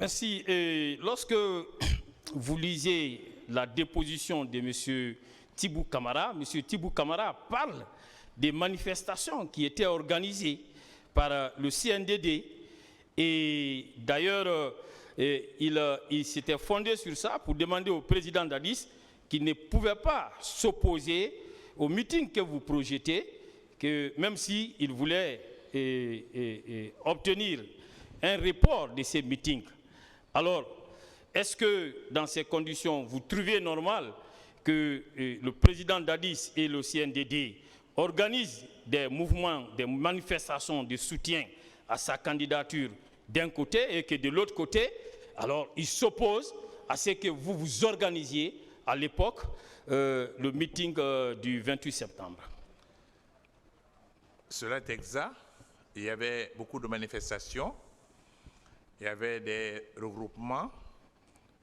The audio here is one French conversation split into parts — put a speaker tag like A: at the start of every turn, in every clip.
A: Merci. Et lorsque vous lisez la déposition de M. Tibou Camara, M. Tibou Camara parle des manifestations qui étaient organisées par le CNDD. Et d'ailleurs, il s'était fondé sur ça pour demander au président Dadis qu'il ne pouvait pas s'opposer au meeting que vous projetez, que même s'il voulait obtenir un report de ces meetings. Alors, est-ce que dans ces conditions, vous trouvez normal que le président Dadis et le CNDD organisent des mouvements, des manifestations de soutien à sa candidature d'un côté et que de l'autre côté, alors il s'oppose à ce que vous vous organisiez à l'époque le meeting du 28 septembre?
B: Cela est exact. Il y avait beaucoup de manifestations, il y avait des regroupements.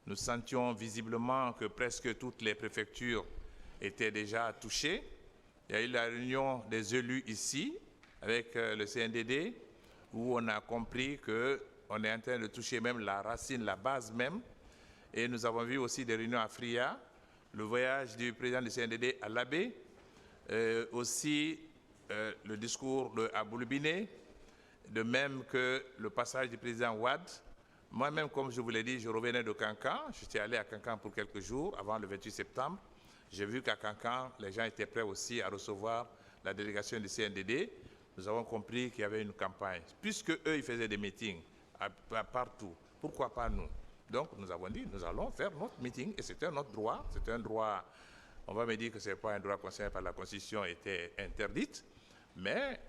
B: Nous sentions visiblement que presque toutes les préfectures étaient déjà touchées. Il y a eu la réunion des élus ici avec le CNDD où on a compris qu'on est en train de toucher même la racine, la base même. Et nous avons vu aussi des réunions à Fria, le voyage du président du CNDD à l'Abbé, aussi le discours de Aboulbine, de même que le passage du président Ouad. Moi-même, comme je vous l'ai dit, je revenais de Cancan. J'étais allé à Cancan pour quelques jours avant le 28 septembre. J'ai vu qu'à Cancan, les gens étaient prêts aussi à recevoir la délégation du CNDD. Nous avons compris qu'il y avait une campagne. Puisque eux, ils faisaient des meetings partout, pourquoi pas nous? Donc, nous avons dit, nous allons faire notre meeting. Et c'était notre droit. C'est un droit, on va me dire que ce n'est pas un droit concerné par la Constitution, était interdite. Mais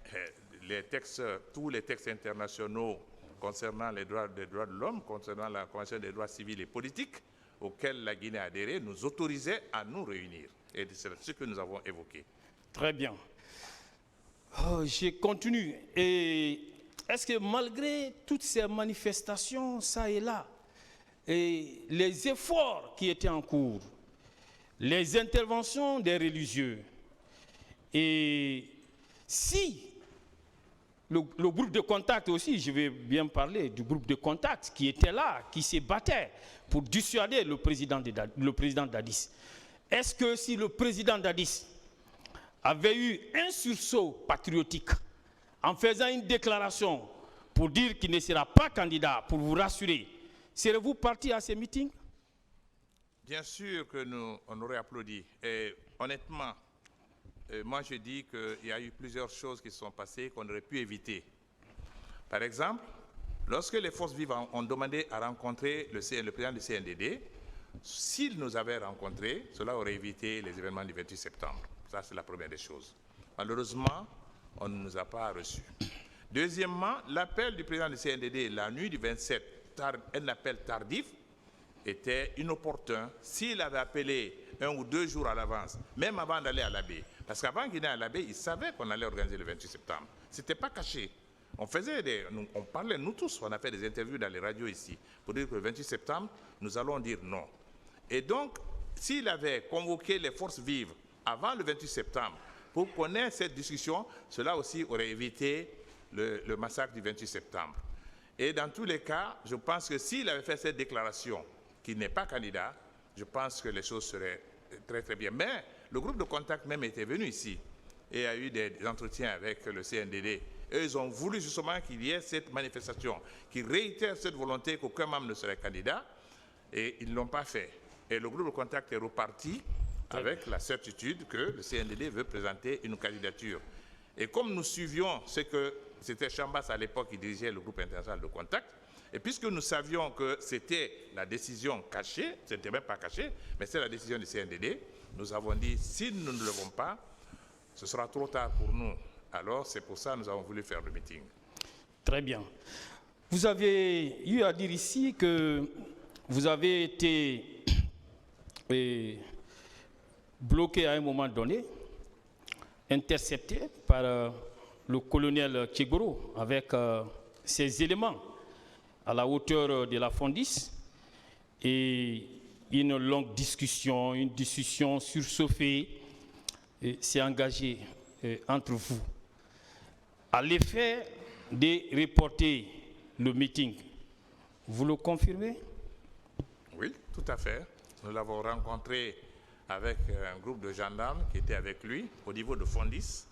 B: les textes, tous les textes internationaux concernant les droits de l'homme, concernant la Convention des droits civils et politiques, auxquels la Guinée a adhéré, nous autorisaient à nous réunir. Et c'est ce que nous avons évoqué.
A: Très bien. Je continue. Et est-ce que malgré toutes ces manifestations, ça et là, et les efforts qui étaient en cours, les interventions des religieux, et si le groupe de contact aussi, je vais bien parler du groupe de contact qui était là, qui se battait pour dissuader le président Dadis. Est-ce que si le président Dadis avait eu un sursaut patriotique en faisant une déclaration pour dire qu'il ne sera pas candidat, pour vous rassurer, serez-vous parti à ces meetings?
B: Bien sûr que on aurait applaudi. Et honnêtement, moi je dis qu'il y a eu plusieurs choses qui se sont passées qu'on aurait pu éviter. Par exemple, lorsque les forces vives ont demandé à rencontrer le président du CNDD, s'ils nous avaient rencontrés, cela aurait évité les événements du 28 septembre. Ça, c'est la première des choses. Malheureusement, on ne nous a pas reçus. Deuxièmement, l'appel du président du CNDD la nuit du 27, un appel tardif, était inopportun s'il avait appelé 1 ou 2 jours à l'avance, même avant d'aller à l'Abbé. Parce qu'avant qu'il n'aille à l'Abbé, il savait qu'on allait organiser le 28 septembre. Ce n'était pas caché. On parlait, nous tous, on a fait des interviews dans les radios ici, pour dire que le 28 septembre, nous allons dire non. Et donc, s'il avait convoqué les forces vives avant le 28 septembre, pour qu'on ait cette discussion, cela aussi aurait évité le massacre du 28 septembre. Et dans tous les cas, je pense que s'il avait fait cette déclaration, qu'il n'est pas candidat, je pense que les choses seraient très très bien. Mais le groupe de contact même était venu ici et a eu des entretiens avec le CNDD. Eux, ils ont voulu justement qu'il y ait cette manifestation, qui réitère cette volonté qu'aucun membre ne serait candidat, et ils ne l'ont pas fait. Et le groupe de contact est reparti avec la certitude que le CNDD veut présenter une candidature. Et comme nous suivions ce que c'était Chambas à l'époque qui dirigeait le groupe international de contact, et puisque nous savions que c'était la décision cachée, ce n'était même pas caché, mais c'est la décision du CNDD, nous avons dit, si nous ne le faisons pas, ce sera trop tard pour nous. Alors, c'est pour ça que nous avons voulu faire le meeting.
A: Très bien. Vous avez eu à dire ici que vous avez été bloqué à un moment donné, intercepté par le colonel Tchegoro avec ses éléments à la hauteur de la Fondis et une longue discussion, une discussion surchauffée s'est engagée entre vous. À l'effet de reporter le meeting, Vous le confirmez?
B: Oui, tout à fait. Nous l'avons rencontré avec un groupe de gendarmes qui était avec lui au niveau de Fondis.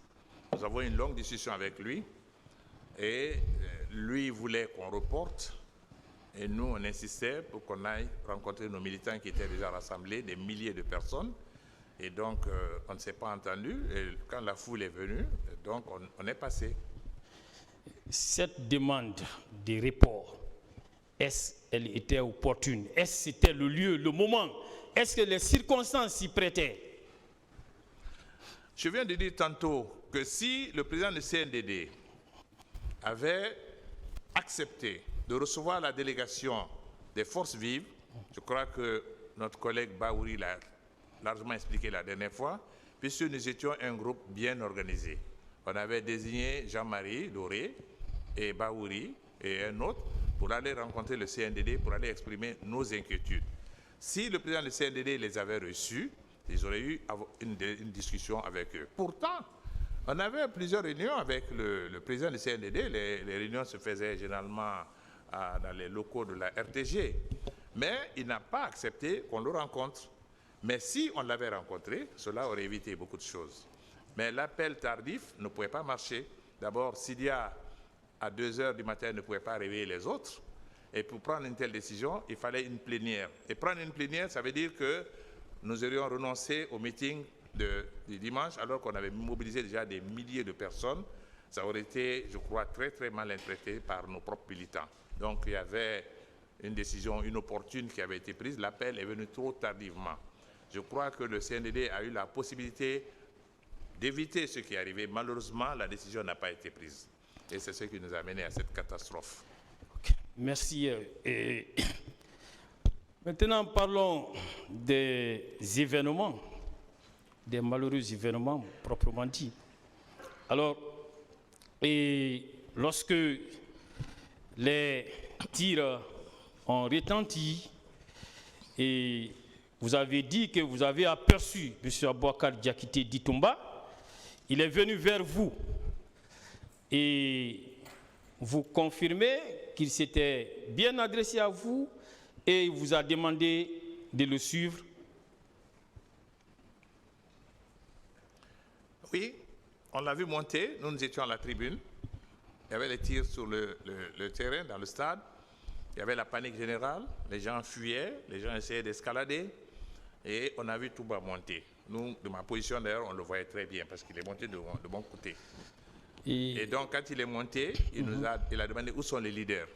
B: Nous avons eu une longue discussion avec lui et lui voulait qu'on reporte et nous on insistait pour qu'on aille rencontrer nos militants qui étaient déjà rassemblés, des milliers de personnes. Et donc on ne s'est pas entendu et quand la foule est venue, donc on est passé.
A: Cette demande de report, est-ce qu'elle était opportune? Est-ce que c'était le lieu, le moment? Est-ce que les circonstances s'y prêtaient?
B: Je viens de dire tantôt que si le président du CNDD avait accepté de recevoir la délégation des forces vives, je crois que notre collègue Baouri l'a largement expliqué la dernière fois, puisque nous étions un groupe bien organisé. On avait désigné Jean-Marie Doré et Baouri et un autre pour aller rencontrer le CNDD, pour aller exprimer nos inquiétudes. Si le président du CNDD les avait reçus, ils auraient eu une discussion avec eux. Pourtant, on avait plusieurs réunions avec le président du CNDD. Les réunions se faisaient généralement dans les locaux de la RTG. Mais il n'a pas accepté qu'on le rencontre. Mais si on l'avait rencontré, cela aurait évité beaucoup de choses. Mais l'appel tardif ne pouvait pas marcher. D'abord, Sidia, à 2 heures du matin, ne pouvait pas réveiller les autres. Et pour prendre une telle décision, il fallait une plénière. Et prendre une plénière, ça veut dire que nous aurions renoncé au meeting du dimanche, alors qu'on avait mobilisé déjà des milliers de personnes. Ça aurait été, je crois, très très mal interprété par nos propres militants. Donc il y avait une décision inopportune qui avait été prise. L'appel est venu trop tardivement. Je crois que le CNDD a eu la possibilité d'éviter ce qui est arrivé. Malheureusement, la décision n'a pas été prise. Et c'est ce qui nous a mené à cette catastrophe.
A: Merci. Maintenant, parlons des événements, des malheureux événements proprement dit. Alors, lorsque les tirs ont retenti, et vous avez dit que vous avez aperçu M. Aboubacar Diakité Ditumba, il est venu vers vous et vous confirmez qu'il s'était bien adressé à vous et il vous a demandé de le suivre?
B: Oui, on l'a vu monter, nous étions à la tribune. Il y avait les tirs sur le terrain, dans le stade. Il y avait la panique générale, les gens fuyaient, les gens essayaient d'escalader et on a vu Touba monter. Nous, de ma position d'ailleurs, on le voyait très bien parce qu'il est monté de mon côté. Et donc, quand il est monté, il a demandé où sont les leaders.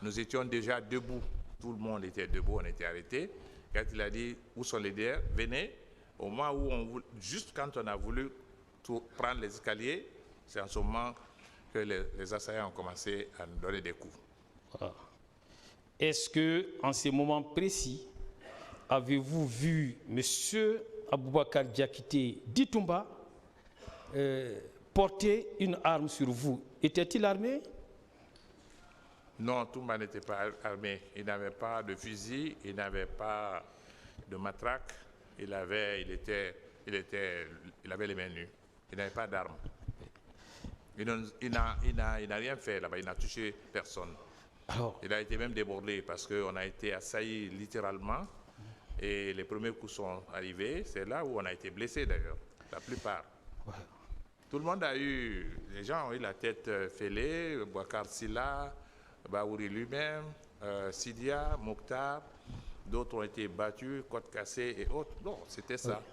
B: Nous étions déjà debout, tout le monde était debout, on était arrêtés. Quand il a dit où sont les leaders, venez. Au moment où juste quand on a voulu prendre les escaliers, c'est en ce moment que les assaillants ont commencé à nous donner des coups.
A: Voilà. Est-ce que, en ce moment précis, avez-vous vu M. Aboubacar Diakité Ditumba porter une arme sur vous? Était-il armé?
B: Non, Toumba n'était pas armé. Il n'avait pas de fusil, il n'avait pas de matraque, il avait les mains nues. Il n'avait pas d'arme. Il n'a rien fait là-bas, il n'a touché personne.
A: Alors,
B: il a été même débordé parce qu'on a été assaillis littéralement et les premiers coups sont arrivés. C'est là où on a été blessé d'ailleurs, la plupart. Ouais. Tout le monde a eu, les gens ont eu la tête fêlée, Bouakar Silla, Baouri lui-même, Sidia, Mokhtar, d'autres ont été battus, côte cassée et autres. Non, c'était ça. Ouais.